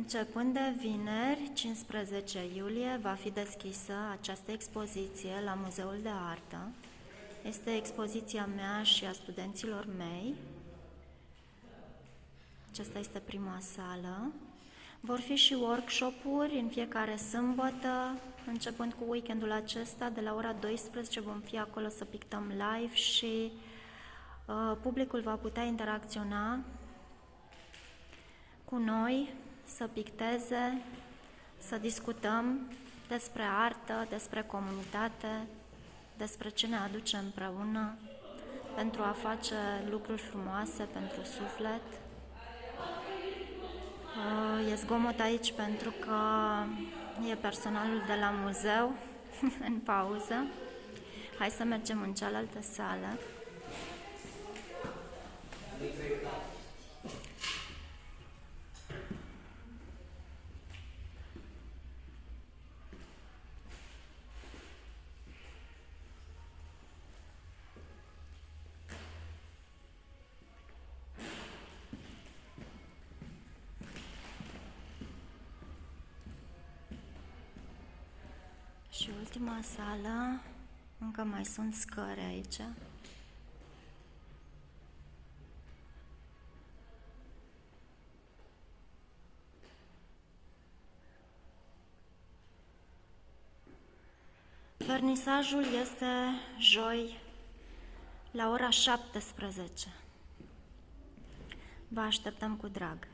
Începând de vineri, 15 iulie, va fi deschisă această expoziție la Muzeul de Artă. Este expoziția mea și a studenților mei. Aceasta este prima sală. Vor fi și workshop-uri în fiecare sâmbătă, începând cu weekendul acesta, de la ora 12 vom fi acolo să pictăm live și publicul va putea interacționa cu noi, să picteze, să discutăm despre artă, despre comunitate, despre ce ne aduce împreună pentru a face lucruri frumoase pentru suflet. E zgomot aici pentru că e personalul de la muzeu în pauză. Hai să mergem în cealaltă sală. Și ultima sală, încă mai sunt scări aici. Vernisajul este joi la ora 17. Vă așteptăm cu drag!